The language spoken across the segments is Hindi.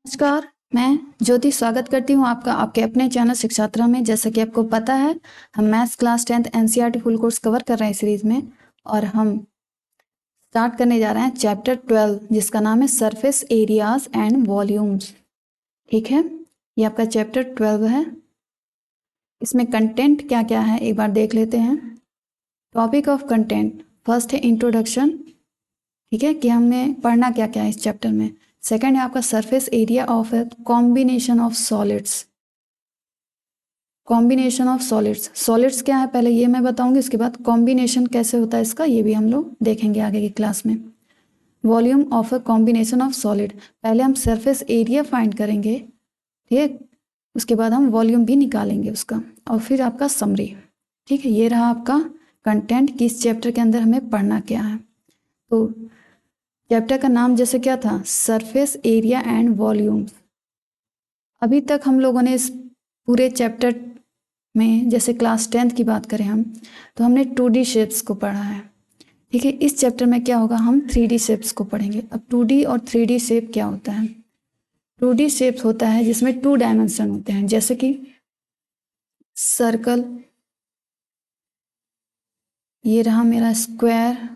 नमस्कार, मैं ज्योति स्वागत करती हूँ आपका आपके अपने चैनल शिक्षात्रा में। जैसा कि आपको पता है, हम maths class 10th NCERT full course cover कर रहे हैं सीरीज में, और हम स्टार्ट करने जा रहे हैं चैप्टर 12 जिसका नाम है सरफेस एरियाज एंड वॉल्यूम्स। ठीक है, ये आपका चैप्टर 12 है। इसमें कंटेंट क्या क्या है एक बार देख लेते हैं। टॉपिक ऑफ कंटेंट, फर्स्ट है इंट्रोडक्शन, ठीक है, कि हमें पढ़ना क्या क्या है इस चैप्टर में। सेकंड है आपका surface area of a combination of solids. Combination of solids, solids क्या है पहले ये मैं बताऊंगी, उसके बाद कॉम्बिनेशन कैसे होता है इसका ये भी हम लोग देखेंगे आगे की क्लास में। Volume of a combination of solid, पहले हम सरफेस एरिया फाइंड करेंगे, ठीक है, उसके बाद हम वॉल्यूम भी निकालेंगे उसका, और फिर आपका समरी। ठीक है, ये रहा आपका कंटेंट कि इस चैप्टर के अंदर हमें पढ़ना क्या है। तो चैप्टर का नाम जैसे क्या था, सरफेस एरिया एंड वॉल्यूम्स। अभी तक हम लोगों ने इस पूरे चैप्टर में, जैसे क्लास 10th की बात करें हम, तो हमने 2D शेप्स को पढ़ा है। ठीक है, इस चैप्टर में क्या होगा, हम 3D शेप्स को पढ़ेंगे। अब 2D और 3D शेप क्या होता है? 2D शेप्स होता है जिसमें 2 डायमेंशन होते हैं, जैसे कि सर्कल, ये रहा मेरा स्क्वायर,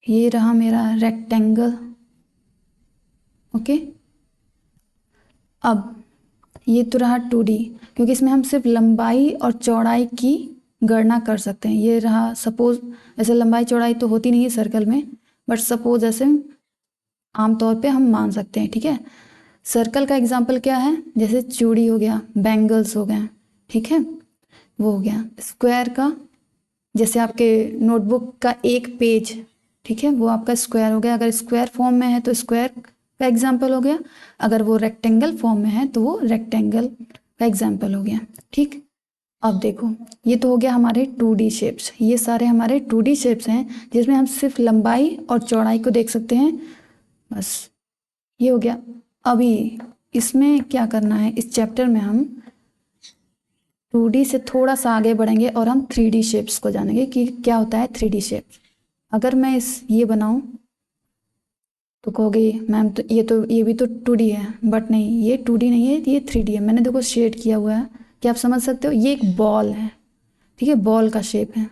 ये रहा मेरा रेक्टेंगल। ओके, अब ये तो रहा 2D, क्योंकि इसमें हम सिर्फ लंबाई और चौड़ाई की गणना कर सकते हैं। ये रहा, सपोज ऐसे लंबाई चौड़ाई तो होती नहीं है सर्कल में, बट सपोज ऐसे आमतौर पे हम मान सकते हैं। ठीक है, सर्कल का एग्जाम्पल क्या है, जैसे चूड़ी हो गया, बैंगल्स हो गए, ठीक है, वो हो गया। स्क्वायर का, जैसे आपके नोटबुक का एक पेज, ठीक है, वो आपका स्क्वायर हो गया। अगर स्क्वायर फॉर्म में है तो स्क्वायर का एग्जाम्पल हो गया, अगर वो रेक्टेंगल फॉर्म में है तो वो रेक्टेंगल का एग्जाम्पल हो गया। ठीक, अब देखो, ये तो हो गया हमारे 2D शेप्स, ये सारे हमारे 2D शेप्स हैं जिसमें हम सिर्फ लंबाई और चौड़ाई को देख सकते हैं, बस ये हो गया। अभी इसमें क्या करना है, इस चैप्टर में हम 2D से थोड़ा सा आगे बढ़ेंगे और हम 3D शेप्स को जानेंगे कि क्या होता है 3D शेप। अगर मैं ये बनाऊं तो कहोगे मैम तो ये भी तो 2D है, बट नहीं, ये 2D नहीं है, ये 3D है। मैंने देखो शेड किया हुआ है, क्या आप समझ सकते हो, ये एक बॉल है। ठीक है, बॉल का शेप है,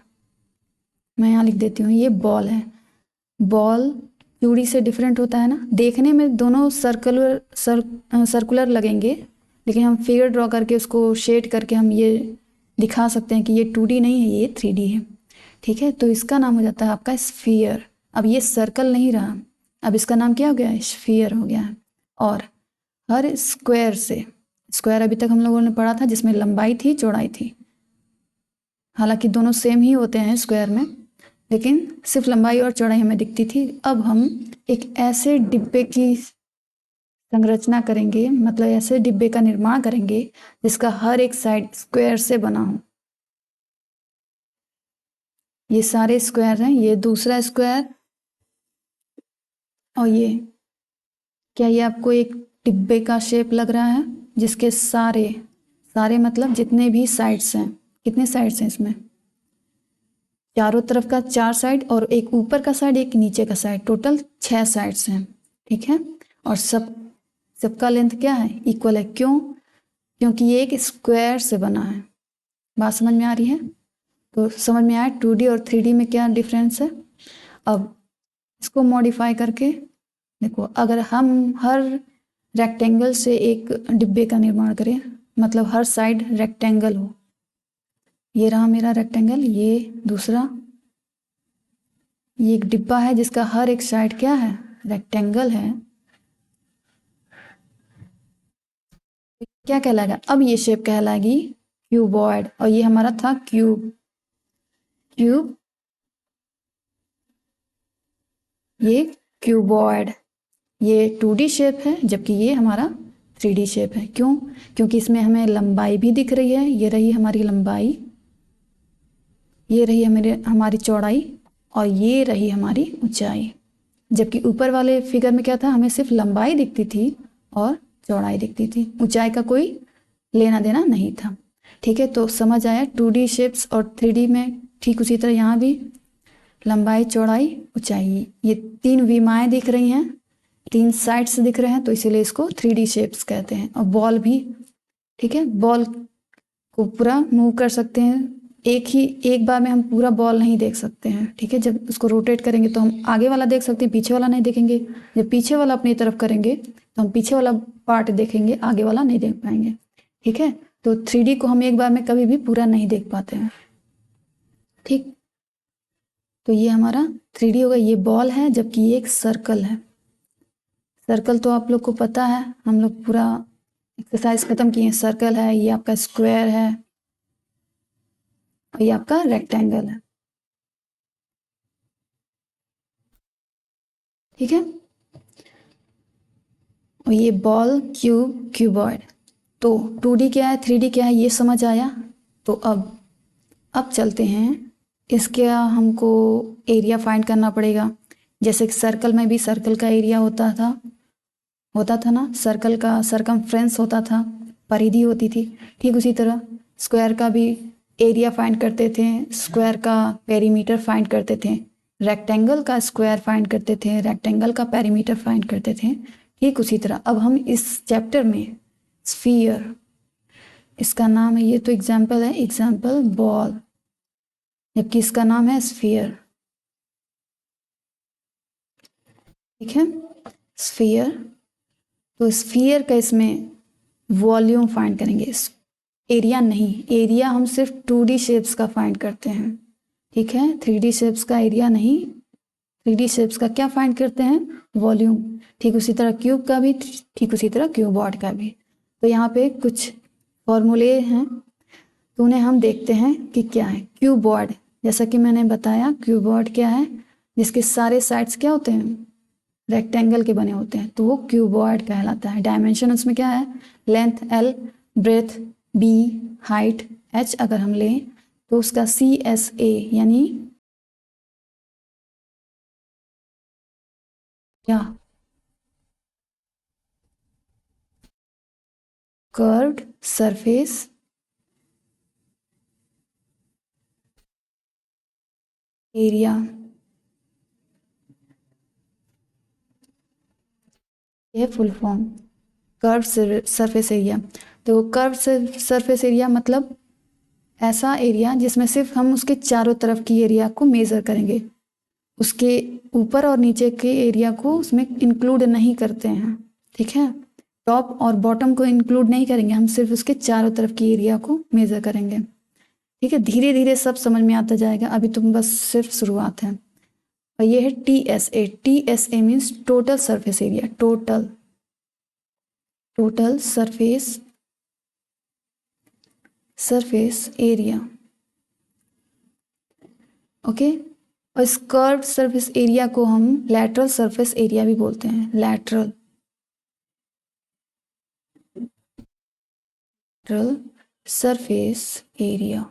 मैं यहाँ लिख देती हूँ, ये बॉल है। बॉल 2D से डिफरेंट होता है ना, देखने में दोनों सर्कुलर लगेंगे, लेकिन हम फिगर ड्रॉ करके उसको शेड करके हम ये दिखा सकते हैं कि ये 2D नहीं है, ये 3D है। ठीक है, तो इसका नाम हो जाता है आपका स्फीयर। अब ये सर्कल नहीं रहा, अब इसका नाम क्या हो गया, स्फीयर हो गया है। और हर स्क्वायर से, स्क्वायर अभी तक हम लोगों ने पढ़ा था जिसमें लंबाई थी चौड़ाई थी, हालांकि दोनों सेम ही होते हैं स्क्वायर में, लेकिन सिर्फ लंबाई और चौड़ाई हमें दिखती थी। अब हम एक ऐसे डिब्बे की संरचना करेंगे, मतलब ऐसे डिब्बे का निर्माण करेंगे जिसका हर एक साइड स्क्वायर से बना हो। ये सारे स्क्वायर हैं, ये दूसरा स्क्वायर, और ये क्या, ये आपको एक डिब्बे का शेप लग रहा है जिसके सारे सारे मतलब जितने भी साइड्स हैं, कितने साइड्स हैं इसमें, चारों तरफ का 4 साइड और एक ऊपर का साइड एक नीचे का साइड, टोटल 6 साइड्स हैं। ठीक है, और सबका लेंथ क्या है, इक्वल है। क्यों? क्योंकि ये एक स्क्वायर से बना है। बात समझ में आ रही है? तो समझ में आया 2D और 3D में क्या डिफरेंस है। अब इसको मॉडिफाई करके देखो, अगर हम हर रेक्टेंगल से एक डिब्बे का निर्माण करें, मतलब हर साइड रेक्टेंगल हो, ये रहा मेरा रेक्टेंगल, ये दूसरा, ये एक डिब्बा है जिसका हर एक साइड क्या है, रेक्टेंगल है, क्या कहलाएगा, अब ये शेप कहलाएगी क्यूबॉइड। और ये हमारा था क्यूब, क्यूब, ये क्यूबॉइड, ये 2D शेप है जबकि ये हमारा 3D शेप है। क्यों? क्योंकि इसमें हमें लंबाई भी दिख रही है, ये रही हमारी लंबाई, ये रही हमारी चौड़ाई, और ये रही हमारी ऊंचाई। जबकि ऊपर वाले फिगर में क्या था, हमें सिर्फ लंबाई दिखती थी और चौड़ाई दिखती थी, ऊंचाई का कोई लेना देना नहीं था। ठीक है, तो समझ आया 2D शेप्स और 3D में। ठीक उसी तरह यहाँ भी लंबाई चौड़ाई ऊंचाई, ये 3 विमाएँ दिख रही हैं, 3 साइड्स दिख रहे हैं तो इसीलिए इसको 3D शेप्स कहते हैं। और बॉल भी, ठीक है, बॉल को पूरा मूव कर सकते हैं, एक बार में हम पूरा बॉल नहीं देख सकते हैं, ठीक है। जब उसको रोटेट करेंगे तो हम आगे वाला देख सकते हैं, पीछे वाला नहीं देखेंगे। जब पीछे वाला अपनी तरफ करेंगे तो हम पीछे वाला पार्ट देखेंगे, आगे वाला नहीं देख पाएंगे, ठीक है। तो 3D को हम एक बार में कभी भी पूरा नहीं देख पाते हैं, ठीक। तो ये हमारा 3D होगा। ये बॉल है, जबकि ये एक सर्कल है। सर्कल तो आप लोग को पता है, हम लोग पूरा एक्सरसाइज खत्म किए हैं। सर्कल है, ये आपका स्क्वायर है और ये आपका रेक्टेंगल है, ठीक है। और ये बॉल, क्यूब, क्यूबॉइड। तो 2D क्या है, 3D क्या है, ये समझ आया। तो अब चलते हैं, इसके हमको एरिया फाइंड करना पड़ेगा। जैसे कि सर्कल में भी सर्कल का एरिया होता था ना, सर्कल का सरकमफ्रेंस होता था, परिधि होती थी। ठीक उसी तरह स्क्वायर का भी एरिया फाइंड करते थे, स्क्वायर का पेरीमीटर फाइंड करते थे, रेक्टेंगल का स्क्वायर फाइंड करते थे, रेक्टेंगल का पेरीमीटर फाइंड करते थे। ठीक उसी तरह अब हम इस चैप्टर में स्फीयर, इसका नाम है, ये तो एग्जाम्पल है, एग्जाम्पल बॉल, जबकि इसका नाम है स्फीयर, ठीक है, स्फीयर। तो स्फीयर का इसमें वॉल्यूम फाइंड करेंगे, एरिया नहीं। एरिया हम सिर्फ 2D शेप्स का फाइंड करते हैं, ठीक है, 3D शेप्स का एरिया नहीं। 3D शेप्स का क्या फाइंड करते हैं, वॉल्यूम। ठीक उसी तरह क्यूब का भी, ठीक उसी तरह क्यूबॉइड का भी। तो यहाँ पे कुछ फॉर्मूले हैं, तो उन्हें हम देखते हैं कि क्या है। क्यूबॉइड, जैसा कि मैंने बताया, क्यूबॉइड क्या है, जिसके सारे साइड्स क्या होते हैं, रेक्टेंगल के बने होते हैं, तो वो क्यूबॉइड कहलाता है। डायमेंशन उसमें क्या है, length L, breadth B, height H अगर हम लें तो उसका CSA यानी क्या, कर्व्ड सरफेस एरिया, ये full form curve surface area. तो कर्व सरफेस एरिया मतलब ऐसा एरिया जिसमें सिर्फ हम उसके चारों तरफ की एरिया को मेज़र करेंगे, उसके ऊपर और नीचे के एरिया को उसमें इंक्लूड नहीं करते हैं, ठीक है। टॉप और बॉटम को इंक्लूड नहीं करेंगे, हम सिर्फ उसके चारों तरफ की एरिया को मेज़र करेंगे, ठीक है। धीरे धीरे सब समझ में आता जाएगा, अभी तो बस सिर्फ शुरुआत है। और ये है TSA। TSA means total surface area, total surface area, okay. और इस कर्व्ड सरफेस एरिया को हम लैटरल सरफेस एरिया भी बोलते हैं, लैटरल सरफेस एरिया।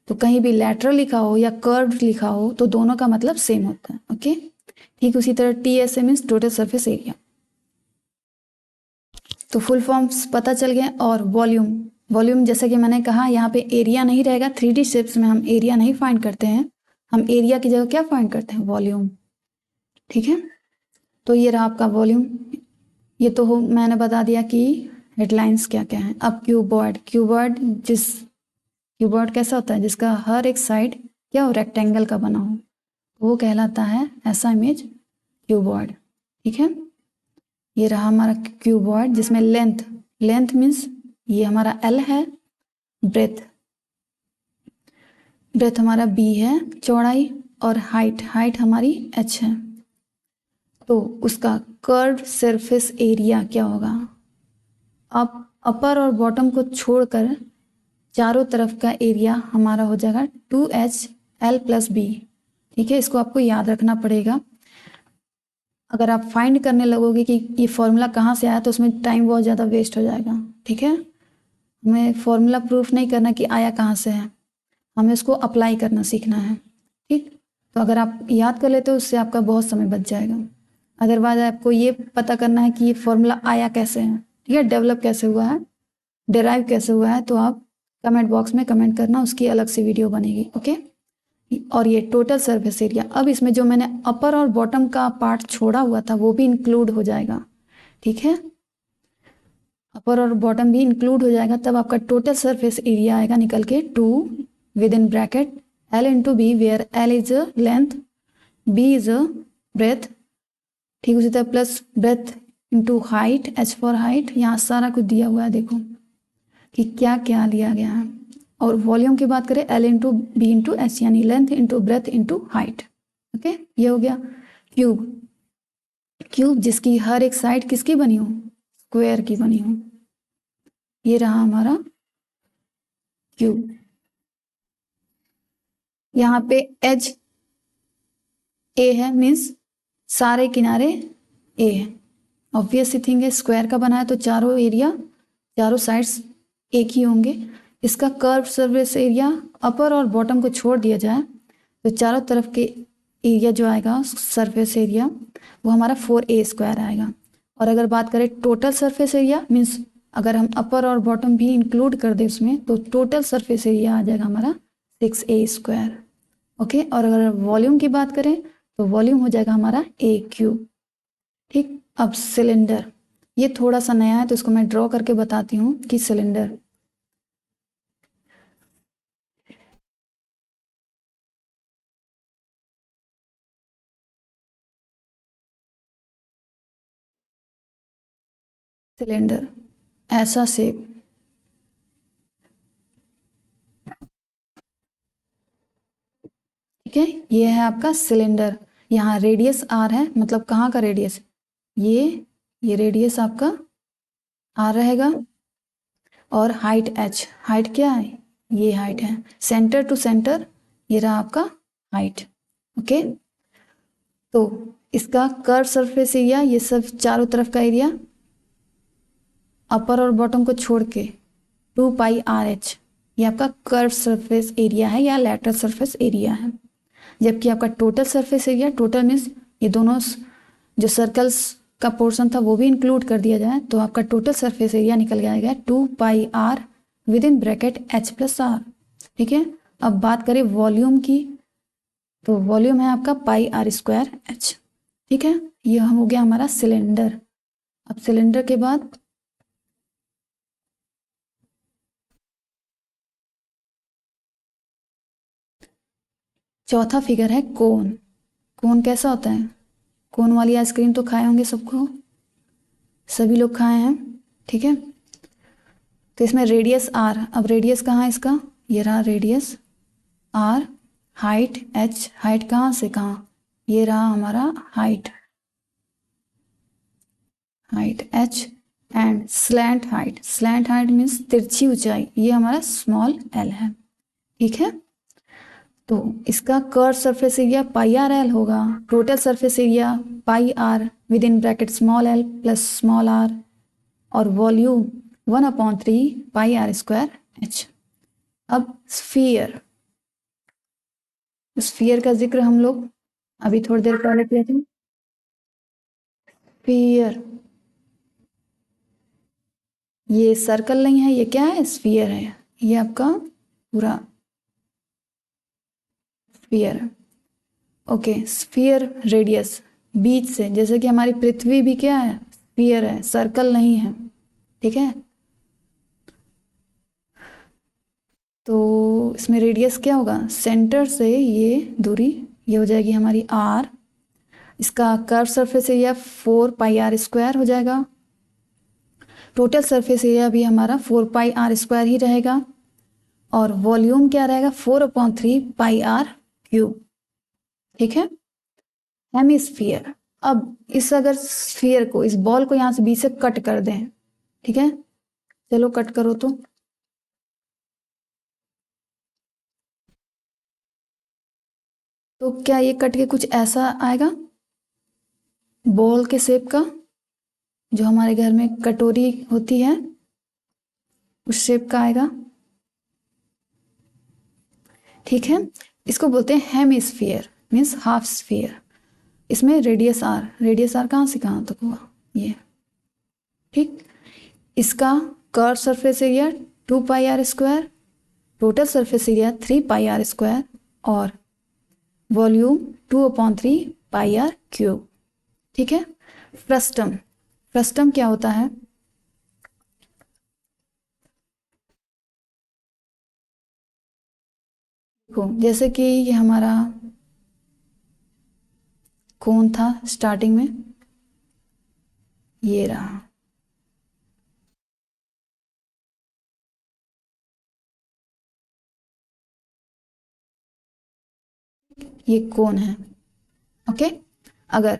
तो कहीं भी लैटरल लिखा हो या कर्व्ड लिखा हो तो दोनों का मतलब सेम होता है, ओके। ठीक उसी तरह TSA means total surface area. तो फुल फॉर्म्स पता चल गए। और वॉल्यूम जैसे कि मैंने कहा, यहाँ पे एरिया नहीं रहेगा। 3D शेप्स में हम एरिया नहीं फाइंड करते हैं, हम एरिया की जगह क्या फाइंड करते हैं, वॉल्यूम, ठीक है। तो ये रहा आपका वॉल्यूम। ये तो मैंने बता दिया कि हेडलाइंस क्या क्या हैं। अब क्यूबॉइड कैसा होता है, जिसका हर एक साइड क्या हो, रेक्टेंगल का बना हो, वो कहलाता है ऐसा इमेज क्यूबॉइड, ठीक है। ये रहा हमारा क्यूबॉइड, जिसमें लेंथ मीन्स ये हमारा L है, ब्रेथ हमारा B है, चौड़ाई, और हाइट हमारी H है। तो उसका कर्व्ड सरफेस एरिया क्या होगा, अब अपर और बॉटम को छोड़कर चारों तरफ का एरिया हमारा हो जाएगा 2HL+B, ठीक है। इसको आपको याद रखना पड़ेगा। अगर आप फाइंड करने लगोगे कि ये फॉर्मूला कहाँ से आया तो उसमें टाइम बहुत ज़्यादा वेस्ट हो जाएगा, ठीक है। हमें फॉर्मूला प्रूफ नहीं करना कि आया कहाँ से है, हमें उसको अप्लाई करना सीखना है, ठीक। तो अगर आप याद कर लेते हो उससे आपका बहुत समय बच जाएगा। अदरवाइज आपको ये पता करना है कि ये फॉर्मूला आया कैसे है, ठीक है, डेवलप कैसे हुआ है, डिराइव कैसे हुआ है, तो आप कमेंट बॉक्स में कमेंट करना, उसकी अलग से वीडियो बनेगी, ओके। और ये टोटल सरफेस एरिया। अब इसमें जो मैंने अपर और बॉटम का पार्ट छोड़ा हुआ था वो भी इंक्लूड हो जाएगा, ठीक है, अपर और बॉटम भी इंक्लूड हो जाएगा, तब आपका टोटल सरफेस एरिया आएगा निकल के 2 within bracket L into B, where L is a length, B is a breadth, ठीक, उसी तरह plus breadth into height, H for height. यहाँ सारा कुछ दिया हुआ है, देखो कि क्या क्या लिया गया है। और वॉल्यूम की बात करें L into B into H, यानी length into breadth into height. Okay, ये हो गया क्यूब। क्यूब जिसकी हर एक साइड किसकी बनी हो, स्क्वायर की बनी हो। ये रहा हमारा क्यूब। यहाँ पे एज ए है, मीन्स सारे किनारे ए है। ऑब्वियस सी थिंग है, स्क्वायर का बना है तो चारों एरिया, चारों साइड्स एक ही होंगे। इसका कर्व सरफेस एरिया अपर और बॉटम को छोड़ दिया जाए तो चारों तरफ के एरिया जो आएगा सरफेस एरिया वो हमारा 4a² आएगा। और अगर बात करें टोटल सरफेस एरिया, मीन्स अगर हम अपर और बॉटम भी इंक्लूड कर दें उसमें, तो टोटल सरफेस एरिया आ जाएगा हमारा 6a²। ओके, और अगर वॉल्यूम की बात करें तो वॉल्यूम हो जाएगा हमारा a³। ठीक, अब सिलेंडर, ये थोड़ा सा नया है तो इसको मैं ड्रॉ करके बताती हूँ कि सिलेंडर, सिलेंडर ऐसा शेप, ठीक है, ये है आपका सिलेंडर। यहाँ रेडियस आर है, मतलब कहाँ का रेडियस, ये रेडियस आपका आर रहेगा, और हाइट एच, हाइट क्या है, ये हाइट है, सेंटर टू सेंटर ये रहा आपका हाइट। ओके, तो इसका कर्व सरफेस एरिया, ये सब चारों तरफ का एरिया अपर और बॉटम को छोड़ के 2πr/h, ये आपका कर्व सरफेस एरिया है या लैटरल सरफेस एरिया है। जबकि आपका total surface area, total means ये दोनों जो सर्कल्स का पोर्शन था वो भी इंक्लूड कर दिया जाए तो आपका टोटल सरफेस एरिया निकल जाएगा 2πr with in bracket h+r। ठीक है, अब बात करें वॉल्यूम की, तो वॉल्यूम है आपका πr²h। ठीक है, यह हो गया हमारा सिलेंडर। अब सिलेंडर के बाद चौथा फिगर है कोन। कोन कैसा होता है, कोन वाली आइसक्रीम तो खाए होंगे सबको, सभी लोग खाए हैं। ठीक है, तो इसमें रेडियस आर, अब रेडियस कहाँ है इसका, ये रहा radius R, height H, height कहाँ से कहाँ, ये रहा हमारा height, height H, and slant height, slant height means तिरछी ऊंचाई, ये हमारा स्मॉल एल है। ठीक है, तो इसका कर्व सरफेस एरिया πr/l होगा, total surface area πr within bracket small L plus small R, और वॉल्यूम 1/3πr²h। अब स्फीयर, स्फीयर का जिक्र हम लोग अभी थोड़ी देर पहले किए थे। स्फीयर, ये सर्कल नहीं है, ये क्या है, स्फीयर है, ये आपका पूरा स्फीयर। ओके, स्फीयर रेडियस बीच से, जैसे कि हमारी पृथ्वी भी क्या है, स्फीयर है, सर्कल नहीं है। ठीक है, तो इसमें रेडियस क्या होगा, सेंटर से ये दूरी, ये हो जाएगी हमारी आर, इसका कर्व सरफेस एरिया 4πr² हो जाएगा, टोटल सरफेस एरिया भी हमारा 4πr² ही रहेगा, और वॉल्यूम क्या रहेगा 4/3πr³। ठीक है, हेमिस्फीयर। अब इस अगर स्फीयर को, इस बॉल को यहाँ से बीच से कट कर दें, ठीक है, चलो कट करो तो क्या ये कट के कुछ ऐसा आएगा, बॉल के शेप का, जो हमारे घर में कटोरी होती है उस शेप का आएगा। ठीक है, इसको बोलते हैं हेमिस्फीयर, मीन्स हाफ स्फीयर। इसमें रेडियस आर, रेडियस आर कहाँ से कहाँ तक हुआ, ये। ठीक, इसका curve surface area 2πr², total surface area 3πr², और वॉल्यूम 2/3 पाई आर क्यूब। ठीक है। फ्रस्टम, फ्रस्टम क्या होता है? देखो जैसे कि ये हमारा कौन था स्टार्टिंग में, ये रहा। ये कौन है। ओके। अगर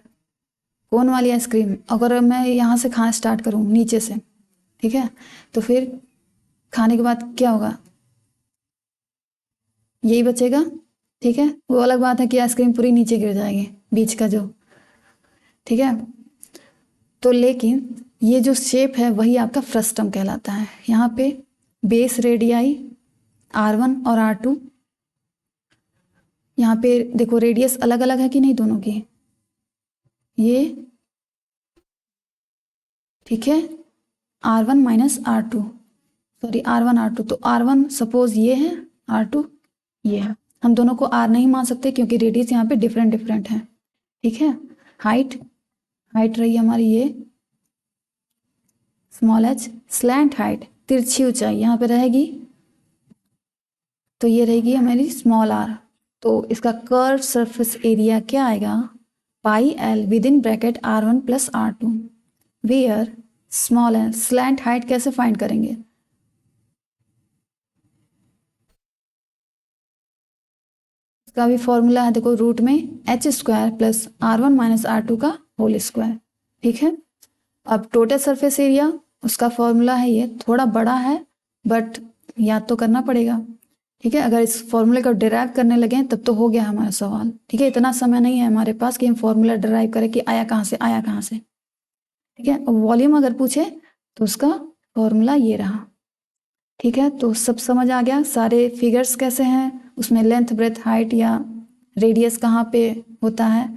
कोन वाली आइसक्रीम, अगर मैं यहाँ से खाना स्टार्ट करूँ नीचे से, ठीक है, तो फिर खाने के बाद क्या होगा, यही बचेगा। ठीक है। वो अलग बात है कि आइसक्रीम पूरी नीचे गिर जाएगी बीच का जो, ठीक है। तो लेकिन ये जो शेप है वही आपका फ्रस्टम कहलाता है। यहाँ पे बेस रेडियाई R1 और R2, यहाँ पे देखो रेडियस अलग अलग है कि नहीं दोनों की, ये, ठीक है, R1 minus R2, sorry R1 R2, तो R1 सपोज ये है, R2 ये है। हम दोनों को R नहीं मान सकते क्योंकि रेडियस यहाँ पे डिफरेंट डिफरेंट है। ठीक है। हाइट, हाइट रही हमारी ये स्मॉल h, स्लैंट हाइट तिरछी ऊंचाई यहाँ पे रहेगी, तो ये रहेगी हमारी स्मॉल r। तो इसका कर्व सरफेस एरिया क्या आएगा, pi l within bracket R1 plus R2, where small l। Slant height कैसे फाइंड करेंगे, इसका भी फॉर्मूला है, देखो रूट में h² plus R1 minus R2 का होल स्क्वायर। ठीक है। अब टोटल सरफेस एरिया, उसका फॉर्मूला है, ये थोड़ा बड़ा है बट याद तो करना पड़ेगा। ठीक है। अगर इस फॉर्मूले को डिराइव करने लगे तब तो हो गया हमारा सवाल। ठीक है। इतना समय नहीं है हमारे पास कि हम फॉर्मूला डिराइव करें कि आया कहाँ से, आया कहाँ से। ठीक है। अब वॉल्यूम अगर पूछे तो उसका फॉर्मूला ये रहा। ठीक है। तो सब समझ आ गया, सारे फिगर्स कैसे हैं, उसमें लेंथ ब्रेथ हाइट या रेडियस कहाँ पे होता है,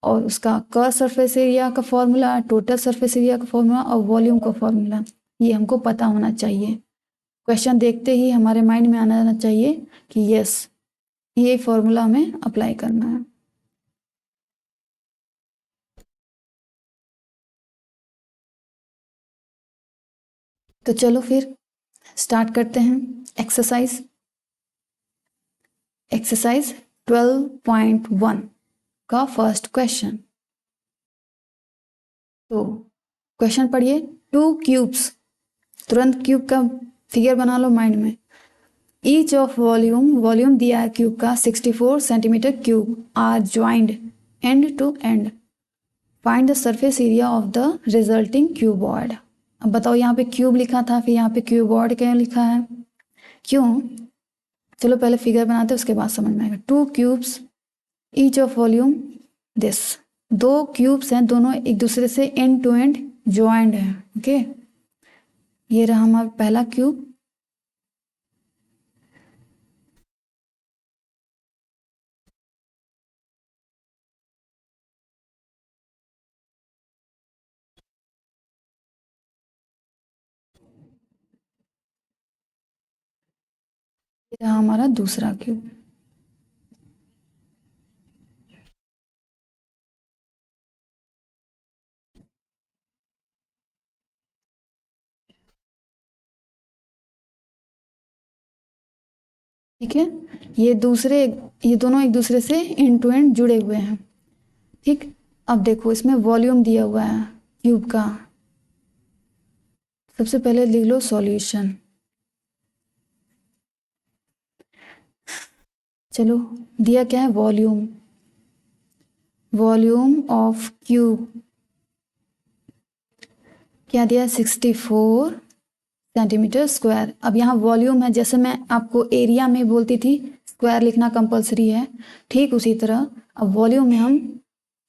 और उसका कर्व सरफेस एरिया का फॉर्मूला, टोटल सरफेस एरिया का फॉर्मूला और वॉल्यूम का फॉर्मूला, ये हमको पता होना चाहिए। क्वेश्चन देखते ही हमारे माइंड में आना चाहिए कि यस ये फॉर्मूला हमें अप्लाई करना है। तो चलो फिर स्टार्ट करते हैं एक्सरसाइज। एक्सरसाइज 12.1 का फर्स्ट क्वेश्चन। तो क्वेश्चन पढ़िए, 2 क्यूब्स, तुरंत क्यूब का फिगर बना लो माइंड में। ईच ऑफ वॉल्यूम, वॉल्यूम दिया है क्यूब का 64 centimetre cube, are joined end to end, find the surface area of the resulting cuboid. अब बताओ, यहाँ पे क्यूब लिखा था, फिर यहाँ पे क्यूबॉइड क्या लिखा है, क्यों? चलो पहले फिगर बनाते हैं उसके बाद समझ में आएगा। 2 cubes each of volume this, 2 cubes हैं, दोनों एक दूसरे से एंड टू एंड ज्वाइंड है। ओके। ये रहा हमारा पहला क्यूब, ये रहा हमारा दूसरा क्यूब। ठीक है। ये दूसरे, ये दोनों एक दूसरे से एंड टू एंड जुड़े हुए हैं। ठीक। अब देखो इसमें वॉल्यूम दिया हुआ है क्यूब का, सबसे पहले लिख लो सॉल्यूशन। चलो दिया क्या है, वॉल्यूम, वॉल्यूम ऑफ क्यूब क्या दिया है, 64 सेंटीमीटर स्क्वायर। अब यहाँ वॉल्यूम है, जैसे मैं आपको एरिया में बोलती थी स्क्वायर लिखना कंपलसरी है, ठीक उसी तरह अब वॉल्यूम में हम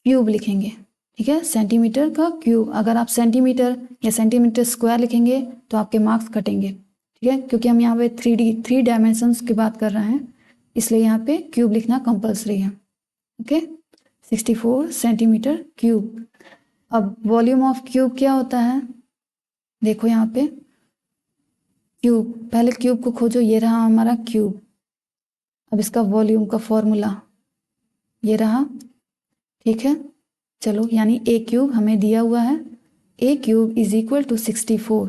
क्यूब लिखेंगे। ठीक है। सेंटीमीटर का क्यूब, अगर आप सेंटीमीटर या सेंटीमीटर स्क्वायर लिखेंगे तो आपके मार्क्स कटेंगे। ठीक है। क्योंकि हम यहाँ पे 3D 3 डायमेंशंस की बात कर रहे हैं, इसलिए यहाँ पे क्यूब लिखना कंपलसरी है। ओके। 64 centimetre cube. अब वॉल्यूम ऑफ क्यूब क्या होता है, देखो यहाँ पे क्यूब, पहले क्यूब को खोजो, ये रहा हमारा क्यूब। अब इसका वॉल्यूम का फॉर्मूला, ये रहा, ठीक है। चलो, यानी ए क्यूब हमें दिया हुआ है, ए क्यूब इज इक्वल टू 64,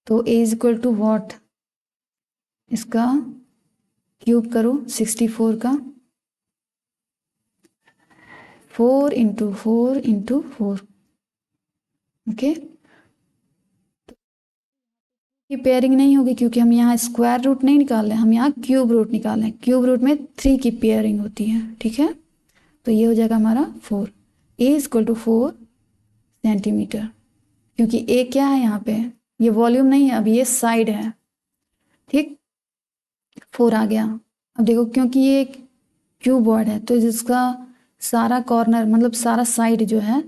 तो ए इज इक्वल टू वॉट, इसका क्यूब करो 64 का, 4 इंटू 4 इंटू 4, ओके। की पेयरिंग नहीं होगी क्योंकि हम यहाँ स्क्वायर रूट नहीं निकाल रहे हैं, हम यहाँ क्यूब रूट निकाल रहे हैं। क्यूब रूट में 3 की पेयरिंग होती है, ठीक है। तो ये हो जाएगा हमारा 4, ए इज इक्वल टू 4 सेंटीमीटर, क्योंकि ए क्या है यहाँ पे, ये वॉल्यूम नहीं है, अब ये साइड है, ठीक। 4 आ गया। अब देखो, क्योंकि ये क्यूबॉइड है तो जिसका सारा कॉर्नर मतलब सारा साइड जो है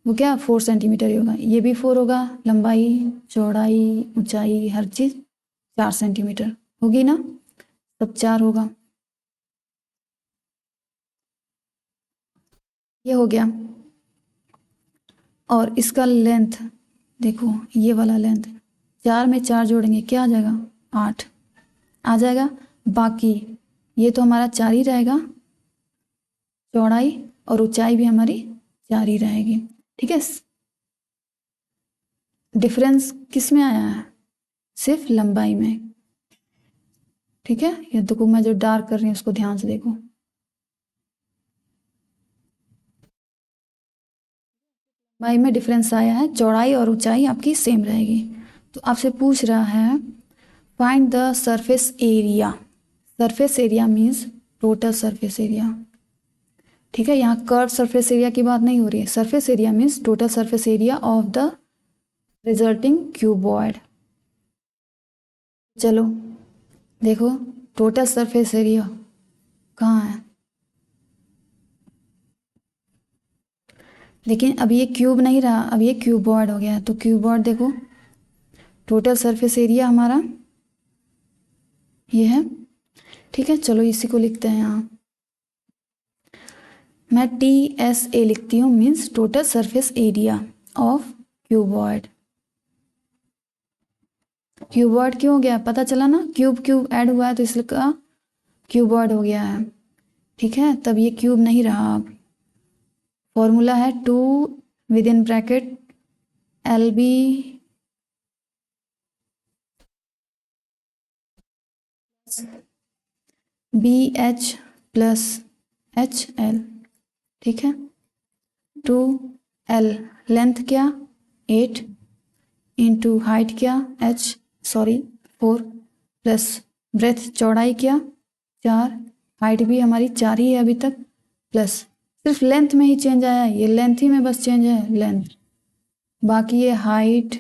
वो क्या 4 सेंटीमीटर ही होगा, ये भी 4 होगा, लंबाई चौड़ाई ऊंचाई हर चीज़ 4 सेंटीमीटर होगी ना, सब 4 होगा। ये हो गया। और इसका लेंथ देखो, ये वाला लेंथ 4 में 4 जोड़ेंगे क्या आ जाएगा, 8 आ जाएगा। बाकी ये तो हमारा 4 ही रहेगा, चौड़ाई और ऊंचाई भी हमारी 4 ही रहेगी, ठीक है। डिफरेंस किस में आया है, सिर्फ लंबाई में, ठीक है। ये देखो, मैं जो डार्क कर रही हूँ उसको ध्यान से देखो, लंबाई में डिफरेंस आया है, चौड़ाई और ऊंचाई आपकी सेम रहेगी। तो आपसे पूछ रहा है find the surface area, surface area means total surface area, ठीक है। यहाँ कर्व सरफेस एरिया की बात नहीं हो रही है, surface area means total surface area of the resulting cuboid. चलो देखो, टोटल सरफेस एरिया कहाँ है, लेकिन अब ये क्यूब नहीं रहा, अब ये क्यूबॉइड हो गया। तो क्यूबॉइड देखो, टोटल सरफेस एरिया हमारा ये है, ठीक है। चलो इसी को लिखते हैं यहाँ, मैं TSA लिखती हूँ, means total surface area of cuboid. Cuboid क्यों हो गया, पता चला ना, क्यूब क्यूब ऐड हुआ है तो इसलिए का क्यूबॉइड हो गया है, ठीक है। तब ये क्यूब नहीं रहा। अब फॉर्मूला है 2 within bracket LB BH plus HL, ठीक है। 2L लेंथ क्या 8 इंटू हाइट क्या सॉरी 4 प्लस ब्रेथ चौड़ाई क्या 4, हाइट भी हमारी 4 ही है अभी तक, प्लस सिर्फ लेंथ में ही चेंज आया है, ये लेंथ ही में बस चेंज है लेंथ, बाकी ये हाइट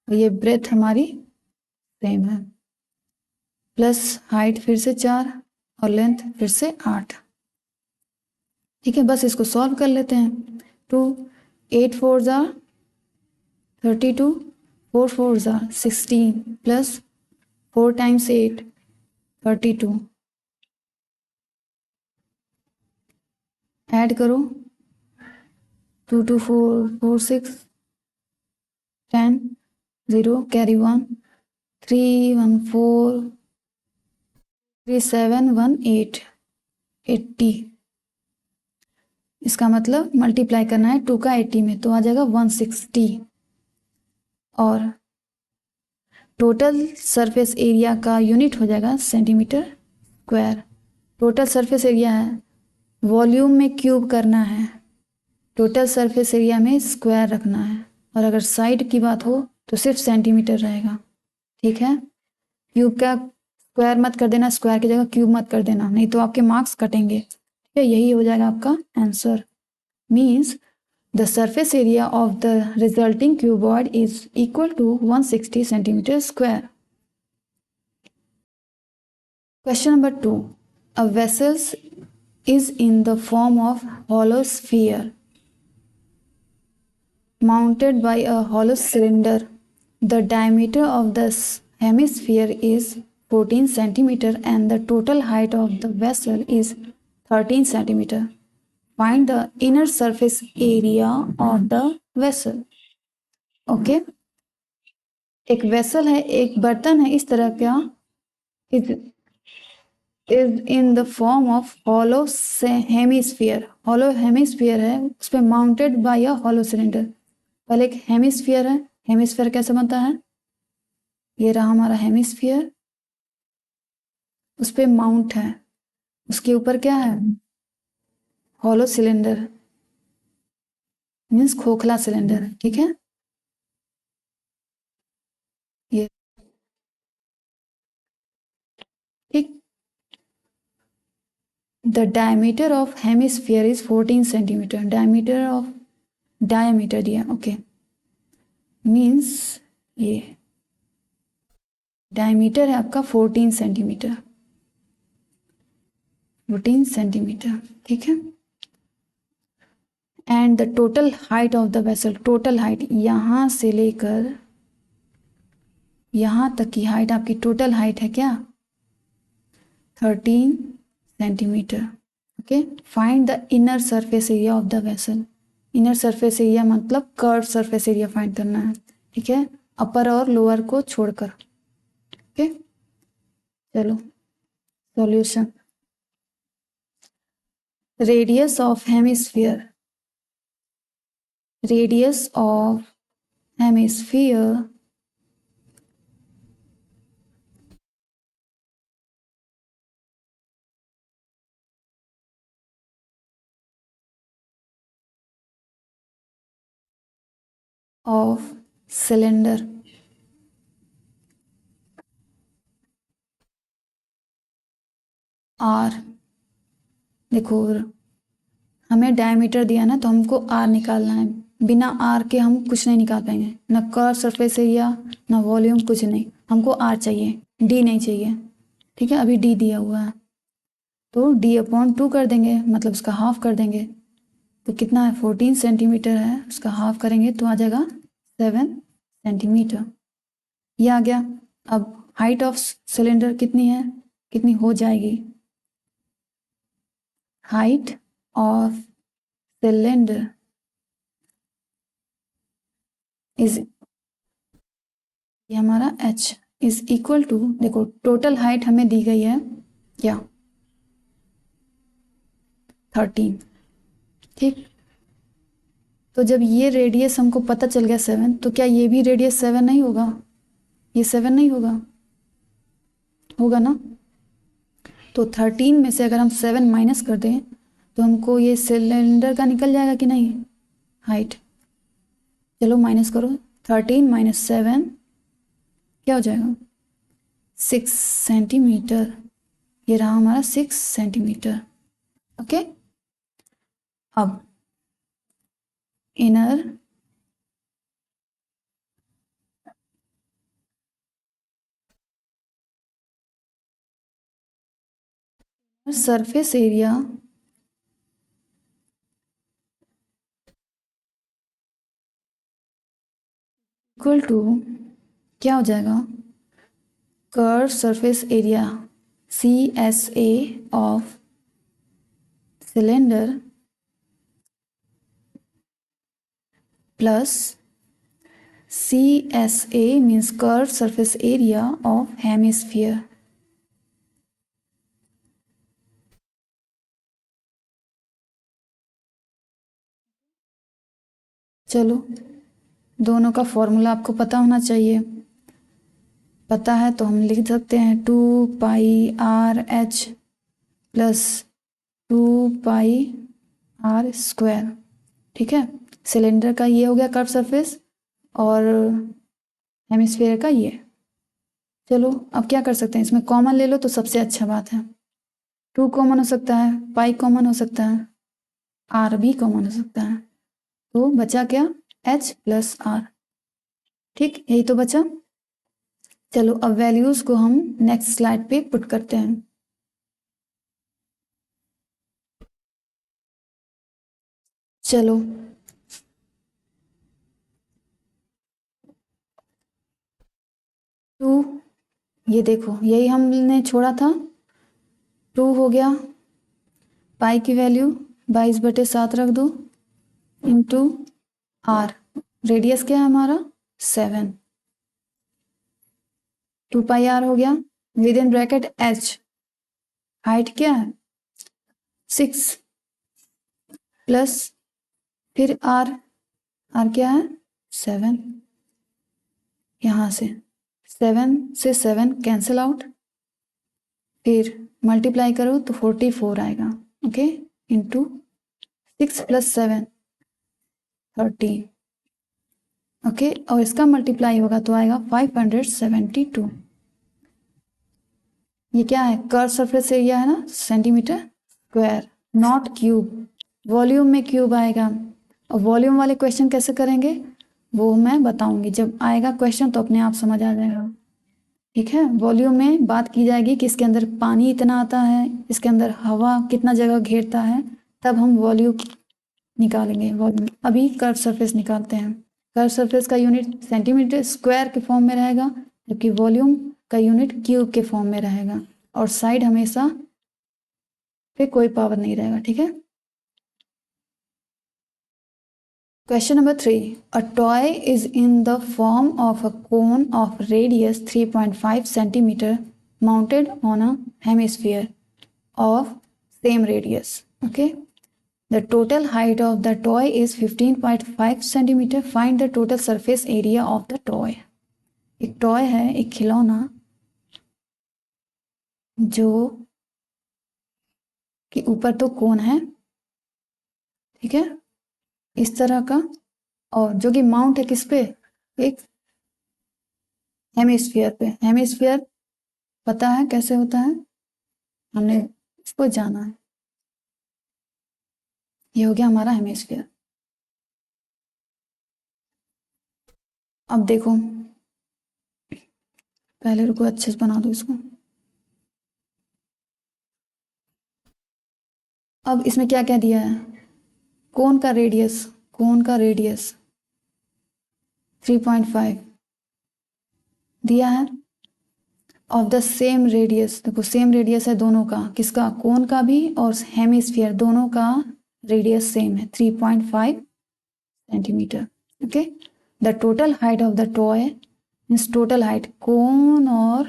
और ये ब्रेथ हमारी सेम है, प्लस हाइट फिर से 4 और लेंथ फिर से 8, ठीक है। बस इसको सॉल्व कर लेते हैं। 2 8 4 ज़ा 32, 4 4 ज़ा 16 प्लस 4 टाइम्स 8 32, ऐड करो 2 2 4 4 6 10 0 कैरी 1 3 1 4 3 7 1 8 80, इसका मतलब मल्टीप्लाई करना है 2 का 80 में तो आ जाएगा 160। और टोटल सरफेस एरिया का यूनिट हो जाएगा centimetre square. Total surface area है, वॉल्यूम में क्यूब करना है, टोटल सरफेस एरिया में स्क्वायर रखना है, और अगर साइड की बात हो तो सिर्फ सेंटीमीटर रहेगा, ठीक है। क्यूब का स्क्वायर मत कर देना, स्क्वायर की जगह क्यूब मत कर देना, नहीं तो आपके मार्क्स कटेंगे, ठीक है। यही हो जाएगा आपका answer, means the surface area of the resulting cuboid is equal to 160 centimeter square. Question number 2. A vessel is in the form of hollow sphere mounted by a hollow cylinder. The diameter of the hemisphere is 14 centimeter and the total height of the vessel is 13 centimeter. Find the inner surface area of the vessel. Okay, एक वेसल है, एक बर्तन है इस तरह का, is in the form of hollow hemisphere. Hollow hemisphere है, उस पर mounted by a hollow cylinder. पहले एक हेमिस्फीयर है, हेमिस्फीयर कैसे बनता है, ये रहा हमारा हेमिस्फीयर, उस पर माउंट है, उसके ऊपर क्या है, हॉलो सिलेंडर, मीन्स खोखला सिलेंडर, ठीक है। ये ठीक, the diameter of hemisphere is 14 centimetre. Diameter दिया, ओके, मीन्स ये डायमीटर है आपका 14 सेंटीमीटर, 14 सेंटीमीटर, ठीक है। And the total height of the vessel, total height यहाँ से लेकर यहाँ तक की हाइट, आपकी टोटल हाइट है क्या, 13 centimetre, okay. Find the inner surface area of the vessel. Inner surface area मतलब कर्व सरफेस एरिया फाइंड करना है, ठीक है, अपर और लोअर को छोड़कर, ओके। चलो solution, radius of hemisphere, radius of hemisphere of cylinder R. देखो हमें डायमीटर दिया ना, तो हमको आर निकालना है, बिना आर के हम कुछ नहीं निकाल पाएंगे, ना कर्व सरफेस एरिया ना वॉल्यूम, कुछ नहीं, हमको आर चाहिए, डी नहीं चाहिए, ठीक है। अभी डी दिया हुआ है तो डी अपॉन 2 कर देंगे, मतलब उसका हाफ कर देंगे, तो कितना है, 14 सेंटीमीटर है, उसका हाफ करेंगे तो आ जाएगा 7 सेंटीमीटर, ये आ गया। अब हाइट ऑफ सिलेंडर कितनी है, कितनी हो जाएगी, हाइट ऑफ सिलेंडर इज, ये हमारा h इज इक्वल टू, देखो टोटल हाइट हमें दी गई है क्या, 13, ठीक। तो जब ये रेडियस हमको पता चल गया 7, तो क्या ये भी रेडियस 7 नहीं होगा, ये 7 नहीं होगा, होगा ना। तो 13 में से अगर हम 7 माइनस कर दें तो हमको ये सिलेंडर का निकल जाएगा कि नहीं, हाइट। चलो माइनस करो, 13 माइनस 7 क्या हो जाएगा, 6 सेंटीमीटर, ये रहा हमारा 6 सेंटीमीटर, ओके। अब inner surface area equal to क्या हो जाएगा, curve surface area CSA of cylinder plus CSA means curve surface area of hemisphere. चलो दोनों का फॉर्मूला आपको पता होना चाहिए, पता है तो हम लिख सकते हैं 2πRh प्लस 2πr², ठीक है। सिलेंडर का ये हो गया कर्व सरफेस और हेमिस्फीयर का ये। चलो अब क्या कर सकते हैं, इसमें कॉमन ले लो तो सबसे अच्छा बात है, 2 कॉमन हो सकता है, पाई कॉमन हो सकता है, आर भी कॉमन हो सकता है, तो बचा क्या, h प्लस आर, ठीक, यही तो बचा। चलो अब वैल्यूज को हम नेक्स्ट स्लाइड पे पुट करते हैं। चलो टू, ये देखो यही हमने छोड़ा था, 2 हो गया, पाई की वैल्यू 22/7 रख दो, इंटू आर, रेडियस क्या है हमारा 7, 2πr हो गया, with in bracket h, height क्या है 6 प्लस फिर आर क्या है 7, यहाँ से 7 से 7 कैंसिल आउट, फिर मल्टीप्लाई करो तो 44 आएगा। Okay, into 6 plus 7 13। ओके, और इसका मल्टीप्लाई होगा तो आएगा 572। ये क्या है कर्व सरफेस एरिया है ना, centimetre square, not cube. Volume में क्यूब आएगा, और वॉल्यूम वाले क्वेश्चन कैसे करेंगे वो मैं बताऊंगी, जब आएगा क्वेश्चन तो अपने आप समझ आ जाएगा। ठीक है, वॉल्यूम में बात की जाएगी कि इसके अंदर पानी इतना आता है, इसके अंदर हवा कितना जगह घेरता है, तब हम वॉल्यूम निकालेंगे। वॉल्यूम अभी कर्व सरफेस निकालते हैं। कर्व सरफेस का यूनिट सेंटीमीटर स्क्वायर के फॉर्म में रहेगा, जबकि वॉल्यूम का यूनिट क्यूब के फॉर्म में रहेगा, और साइड हमेशा पे कोई पावर नहीं रहेगा। ठीक है, question number 3, a toy is in the form of a cone of radius 3.5 centimeter mounted on a hemisphere of same radius. Okay, the total height of the toy is 15.5 centimeter. Find the total surface area of the toy. एक टॉय है, एक खिलौना जो कि ऊपर तो कोन है, ठीक है, इस तरह का, और जो कि माउंट है किस पे, एक हेमिस्फीयर पे। हेमिस्फीयर पता है कैसे होता है, हमने इसको जाना है। ये हो गया हमारा हेमिस्फीयर। अब देखो, पहले रुको अच्छे से बना दो इसको। अब इसमें क्या क्या दिया है, कोन का रेडियस 3.5 दिया है, ऑफ द सेम रेडियस, देखो सेम रेडियस है दोनों का, किसका, कोन का भी और हेमिस्फीयर दोनों का रेडियस सेम है 3.5 centimetre. Okay, the total height of the toy means total height, cone और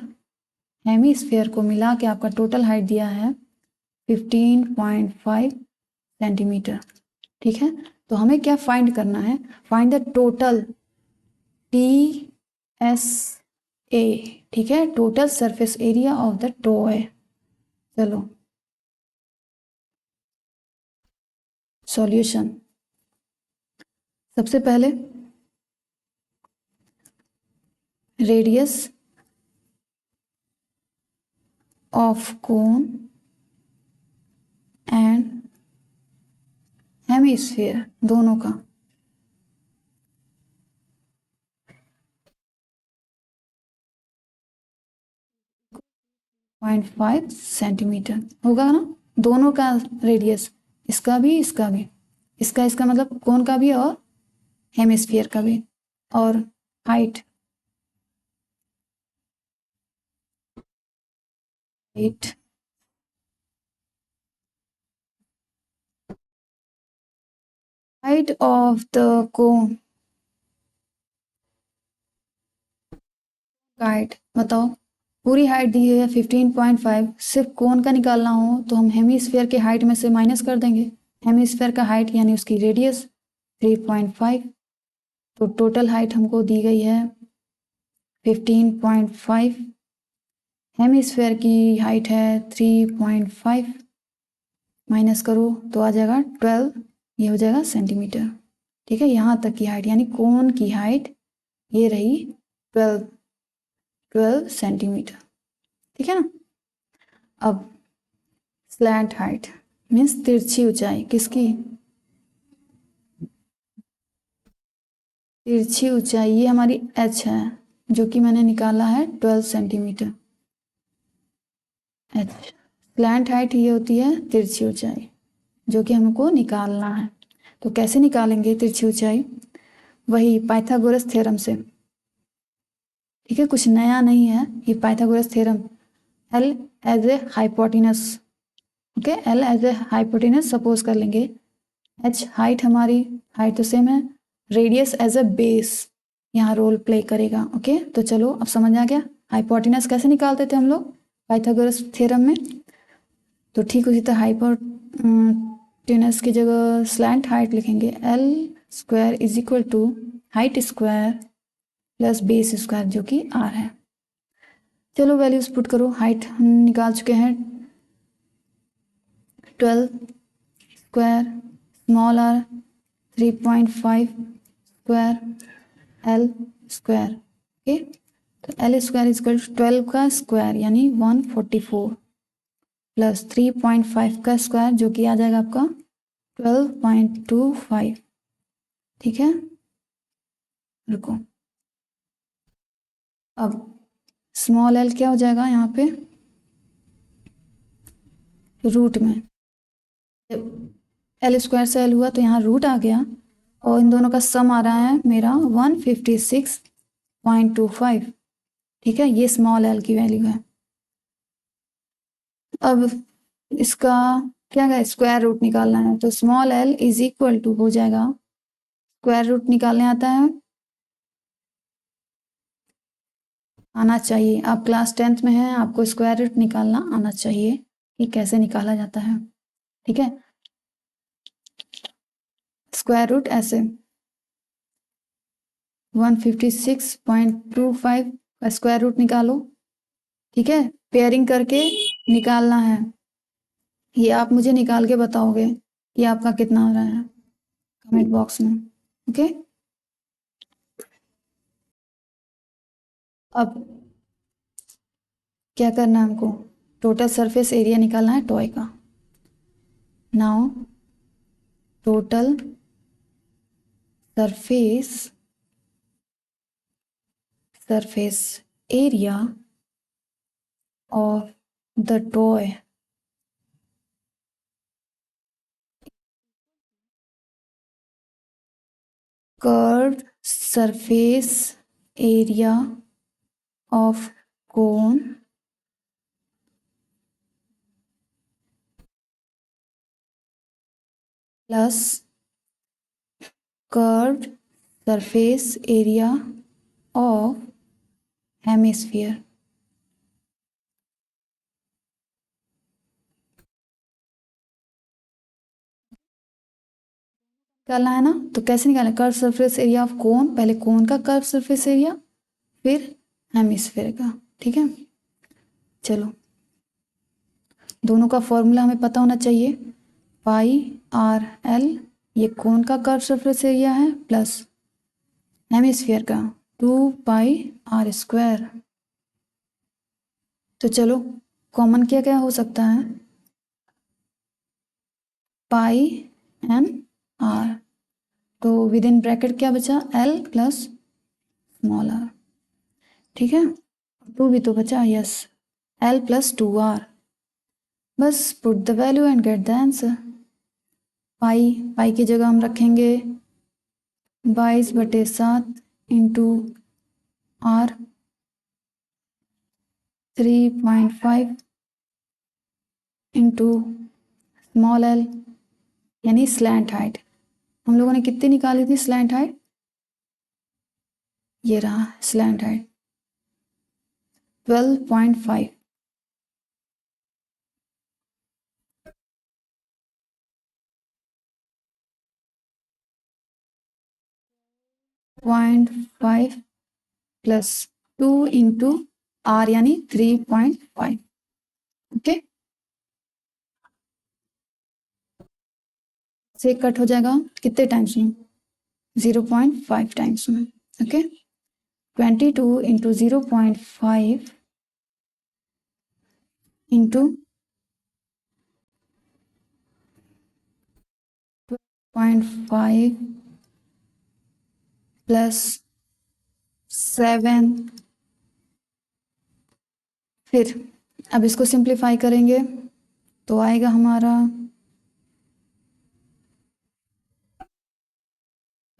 हेमिस्फीयर को मिला के आपका टोटल हाइट दिया है 15.5 सेंटीमीटर। ठीक है, तो हमें क्या फाइंड करना है, फाइंड द टोटल TSA। ठीक है, total surface area of the toy. चलो सॉल्यूशन, सबसे पहले radius of cone and hemisphere दोनों का, पॉइंट 5 सेंटीमीटर होगा ना, दोनों का रेडियस, इसका भी इसका भी, इसका मतलब कोन का भी और हेमिस्फीयर का भी, और height height of the cone, height बताओ, पूरी हाइट दी है 15.5, सिर्फ कोन का निकालना हो तो हम हेमिस्फीयर के हाइट में से माइनस कर देंगे, हेमिस्फीयर का हाइट यानी उसकी रेडियस 3.5, तो टोटल हाइट हमको दी गई है 15.5, हेमिस्फीयर की हाइट है 3.5, माइनस करो तो आ जाएगा 12, ये हो जाएगा सेंटीमीटर। ठीक है, यहाँ तक की हाइट यानी कोन की हाइट ये रही 12 सेंटीमीटर। ठीक है ना, अब स्लैंट हाइट मीन्स तिरछी ऊंचाई, किसकी, तिरछी ऊंचाई ये हमारी h है, जो कि मैंने निकाला है 12 सेंटीमीटर h। स्लैंट हाइट ये होती है तिरछी ऊंचाई, जो कि हमको निकालना है। तो कैसे निकालेंगे तिरछी ऊंचाई, वही पाइथागोरस थ्योरम से। ठीक है, कुछ नया नहीं है, ये Pythagoras theorem, L as a hypotenuse. Okay, L as a hypotenuse suppose कर लेंगे, h हाइट हमारी, हाइट तो सेम है, रेडियस एज ए बेस यहाँ रोल प्ले करेगा। ओके, तो चलो अब समझ आ गया हाइपोटेनस कैसे निकालते थे हम लोग पाइथागोरस थ्योरम में। तो ठीक उसी तरह हाइपोटेनस की जगह स्लैंट हाइट लिखेंगे, L square is equal to height square plus base square जो कि आर है। चलो वैल्यूज पुट करो। हाइट हम निकाल चुके हैं 12 square, small r 3.5 square, L square. Okay, तो L square is equal to 12 का स्क्वायर यानी 144 प्लस 3.5 का स्क्वायर जो कि आ जाएगा आपका 12.25। ठीक है, रुको, अब स्मॉल एल क्या हो जाएगा यहाँ पे रूट में, एल स्क्वायर से एल हुआ तो यहाँ रूट आ गया और इन दोनों का सम आ रहा है मेरा 156.25। ठीक है, ये स्मॉल एल की वैल्यू है। अब इसका क्या है, स्क्वायर रूट निकालना है, तो small L is equal to हो जाएगा, स्क्वायर रूट निकालने आता है, आना चाहिए। आप क्लास 10th में हैं, आपको स्क्वायर रूट निकालना आना चाहिए कि कैसे निकाला जाता है। ठीक है, स्क्वायर रूट ऐसे 156.25 का स्क्वायर रूट निकालो। ठीक है, पेयरिंग करके निकालना है। ये आप मुझे निकाल के बताओगे कि आपका कितना आ रहा है कमेंट बॉक्स में। ओके, अब क्या करना है हमको, टोटल सरफेस एरिया निकालना है टॉय का। Now total surface area of the toy curved surface area of cone plus curved surface area of hemisphere. निकालना है ना, तो कैसे निकालें, curve surface area of cone, पहले कोन का कर्व सरफेस एरिया फिर हेमिस्फीयर का। ठीक है, चलो दोनों का फॉर्मूला हमें पता होना चाहिए, पाई आर एल, ये कोन का कर्व सरफेस एरिया है, प्लस हेमिस्फीयर का 2 पाई आर स्क्वायर। तो चलो कॉमन क्या क्या हो सकता है, पाई एन आर, तो विद इन ब्रैकेट क्या बचा, एल प्लस स्मॉल आर। ठीक है, 2 भी तो बचा, यस, एल प्लस 2 आर। बस put the value and get the answer. Pi की जगह हम रखेंगे 22/7 into R 3.5 into small l यानी स्लैंट हाइट। हम लोगों ने कितनी निकाली थी स्लैंट हाइट, ये रहा slant height 12.5। Plus 2 into R यानी 3.5। ओके, से कट हो जाएगा कितने टाइम्स में, 0.5 टाइम्स में। ओके, 22 इंटू 0.5 इंटू 0.5 प्लस 7, फिर अब इसको सिंप्लीफाई करेंगे तो आएगा हमारा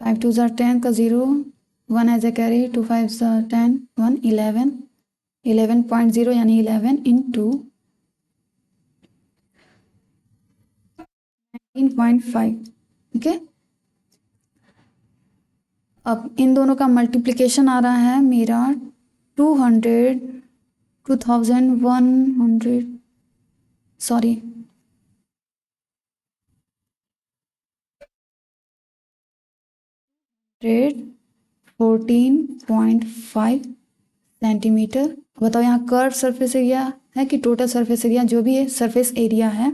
5 2 10 का 0, 1 एज ए कैरी, 2 5 10, 1 11, 11.0 यानी 11 इंटू 19.5। ओके, अब इन दोनों का मल्टीप्लिकेशन आ रहा है मेरा 2100, सॉरी 14.5 सेंटीमीटर। बताओ यहाँ कर्व सरफेस एरिया है कि टोटल सरफेस एरिया, जो भी है सरफेस एरिया है,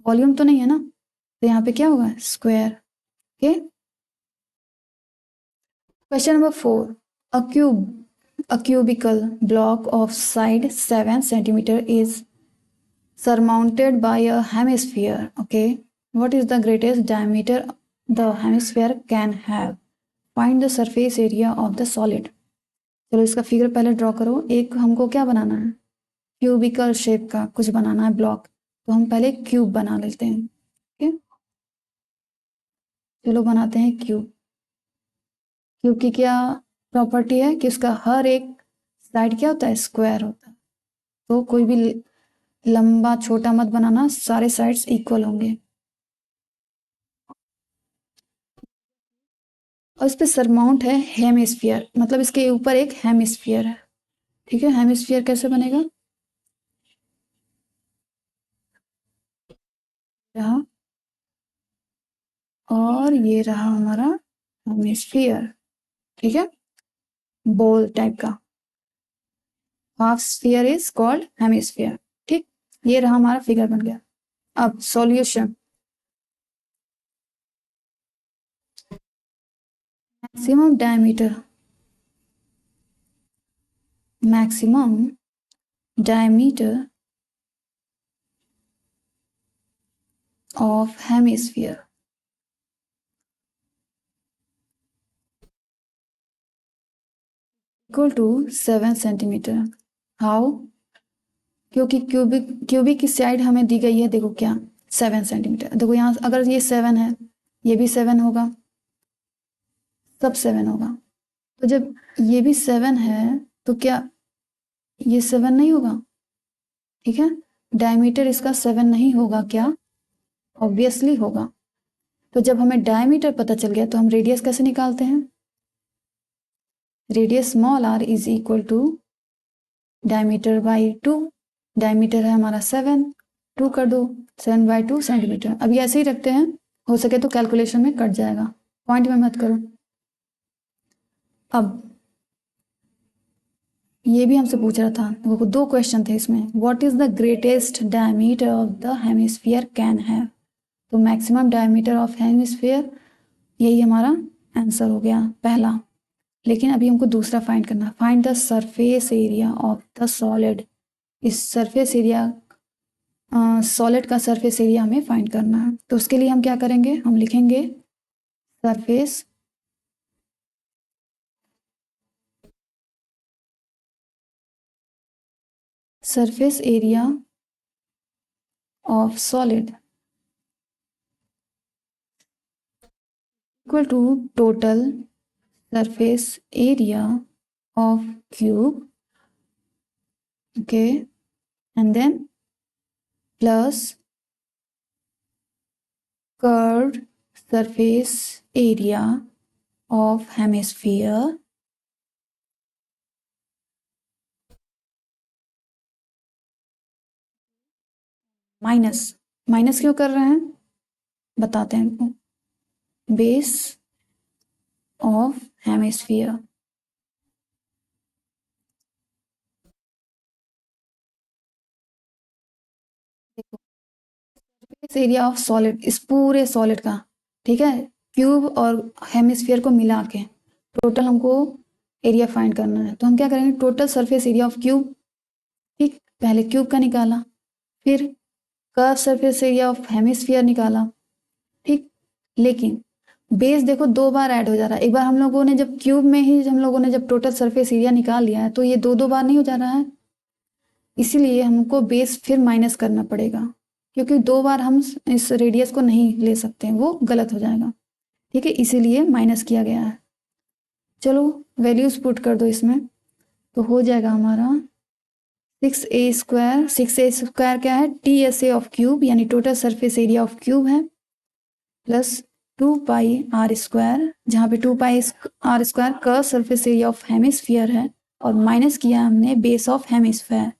वॉल्यूम तो नहीं है ना, तो यहाँ पे क्या होगा, square. Okay, question number 4, a cubical block of side 7 centimeter is surmounted by a hemisphere. Okay, what is the greatest diameter the hemisphere can have? Find the surface area of the solid. चलो इसका फिगर पहले ड्रॉ करो। एक हमको क्या बनाना है, क्यूबिकल शेप का कुछ बनाना है ब्लॉक, तो हम पहले क्यूब बना लेते हैं। ओके, चलो बनाते हैं क्यूब। क्यूब की क्या प्रॉपर्टी है कि उसका हर एक साइड क्या होता है, स्क्वायर होता है। तो कोई भी लंबा छोटा मत बनाना, सारे साइड्स इक्वल होंगे। और इस पे सरमाउंट है हेमिस्फीयर, मतलब इसके ऊपर एक हेमिस्फीयर है। ठीक है, हेमिस्फीयर कैसे बनेगा, रहा, और ये रहा हमारा हेमिस्फीयर। ठीक है, बॉल टाइप का, half sphere is called hemisphere. ठीक, ये रहा हमारा फिगर बन गया। अब solution, maximum diameter, maximum diameter of hemisphere equal to 7 centimetre. How, क्योंकि क्यूबिक की साइड हमें दी गई है, देखो क्या, 7 सेंटीमीटर। देखो यहाँ अगर ये 7 है, ये भी 7 होगा, सब 7 होगा। तो जब ये भी 7 है तो क्या ये 7 नहीं होगा? ठीक है, डायमीटर इसका 7 नहीं होगा क्या? ऑब्वियसली होगा। तो जब हमें डायमीटर पता चल गया तो हम रेडियस कैसे निकालते हैं, radius small r is equal to diameter by 2। Diameter है हमारा 7, 2 कर दो, 7/2 सेंटीमीटर। अभी ऐसे ही रखते हैं, हो सके तो कैलकुलेशन में कट जाएगा, पॉइंट में मत करो। अब ये भी हमसे पूछ रहा था, देखो 2 क्वेश्चन थे इसमें, what is the greatest diameter of the hemisphere can have. तो मैक्सिमम डायमीटर ऑफ हेमिस्फीयर, यही हमारा आंसर हो गया पहला। लेकिन अभी हमको दूसरा फाइंड करना, find the surface area of the solid. इस सरफेस एरिया, सॉलिड का सरफेस एरिया हमें फाइंड करना है। तो उसके लिए हम क्या करेंगे, हम लिखेंगे surface area of solid equal to total surface area of cube, okay, and then plus curved surface area of hemisphere minus क्यों कर रहे हैं बताते हैं आपको, base of hemisphere. Surface area of solid, इस पूरे सॉलिड का, ठीक है, क्यूब और हेमिस्फीयर को मिला के टोटल हमको एरिया फाइंड करना है। तो हम क्या करेंगे, total surface area of cube, ठीक, पहले क्यूब का निकाला, फिर curve surface area of hemisphere निकाला, ठीक। लेकिन बेस देखो 2 बार ऐड हो जा रहा है। एक बार हम लोगों ने जब क्यूब में ही हम लोगों ने जब टोटल सरफेस एरिया निकाल लिया है, तो ये 2 बार नहीं हो जा रहा है, इसीलिए हमको बेस फिर माइनस करना पड़ेगा, क्योंकि 2 बार हम इस रेडियस को नहीं ले सकते हैं, वो गलत हो जाएगा। ठीक है, इसीलिए माइनस किया गया है। चलो वैल्यूज पुट कर दो इसमें, तो हो जाएगा हमारा 6a² 6a² क्या है, TSA ऑफ क्यूब, यानी total surface area of cube है, प्लस 2πr², जहाँ पे 2πr² curve surface area of hemisphere है, और माइनस किया हमने base of hemisphere.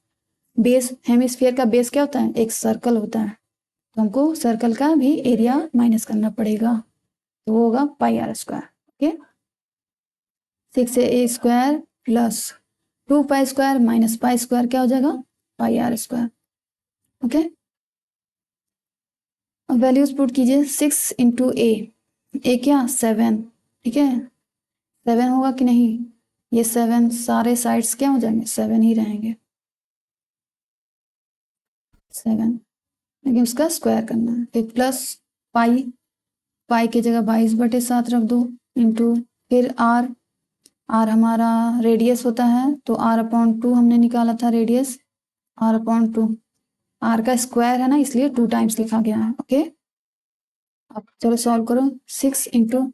Base, hemisphere का बेस क्या होता है, एक सर्कल होता है, तो हमको सर्कल का भी एरिया माइनस करना पड़ेगा, तो वो होगा πr²। Okay, 6a² plus 2π² minus π² क्या हो जाएगा, πr²। ओके, अब वैल्यूज पुट कीजिए। 6 इंटू ए क्या 7, ठीक है 7 होगा कि नहीं, ये 7 सारे साइड्स क्या हो जाएंगे 7 ही रहेंगे 7, लेकिन उसका स्क्वायर करना है। फिर प्लस पाई की जगह 22/7 रख दो, इंटू फिर आर हमारा रेडियस होता है, तो r/2 हमने निकाला था रेडियस, r/2 r का स्क्वायर है ना, इसलिए 2 टाइम्स लिखा गया है। ओके, अब चलो सॉल्व करो। 6 इंटू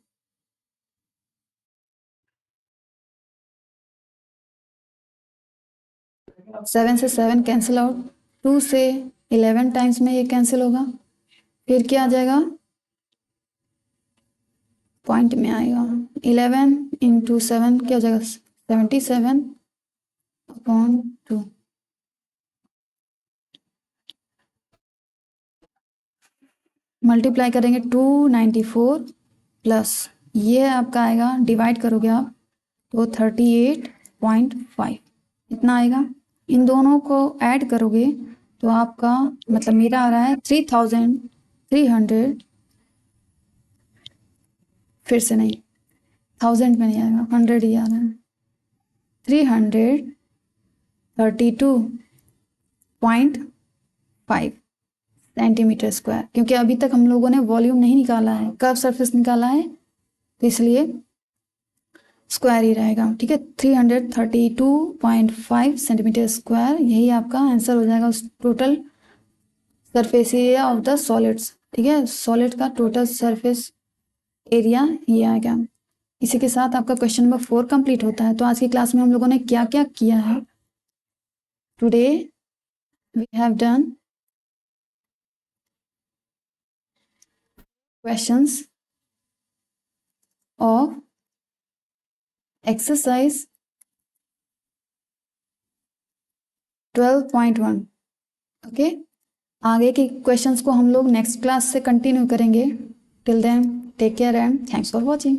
7 से 7 कैंसिल आउट, 2 से 11 टाइम्स में ये कैंसिल होगा, फिर क्या आ जाएगा, पॉइंट में आएगा। 11 इंटू 7 क्या हो जाएगा 77/2। मल्टीप्लाई करेंगे 294 प्लस ये आपका आएगा, डिवाइड करोगे आप तो 38.5 इतना आएगा। इन दोनों को ऐड करोगे तो आपका मतलब मेरा आ रहा है 3300, फिर से नहीं 1000 में नहीं आएगा, 100 ही आ रहा है, 332.5 सेंटीमीटर स्क्वायर, क्योंकि अभी तक हम लोगों ने वॉल्यूम नहीं निकाला है, कर्व सरफेस निकाला है, तो इसलिए स्क्वायर ही रहेगा। ठीक है, 332.5 सेंटीमीटर स्क्वायर, यही आपका आंसर हो जाएगा उस total surface area of the solids. ठीक है, सॉलिड का टोटल सरफेस एरिया ये आएगा। इसी के साथ आपका क्वेश्चन नंबर 4 कंप्लीट होता है। तो आज की क्लास में हम लोगों ने क्या क्या किया है, today we have done questions of exercise 12.1। Okay, आगे के क्वेश्चंस को हम लोग नेक्स्ट क्लास से कंटिन्यू करेंगे। Till then take care and thanks for watching.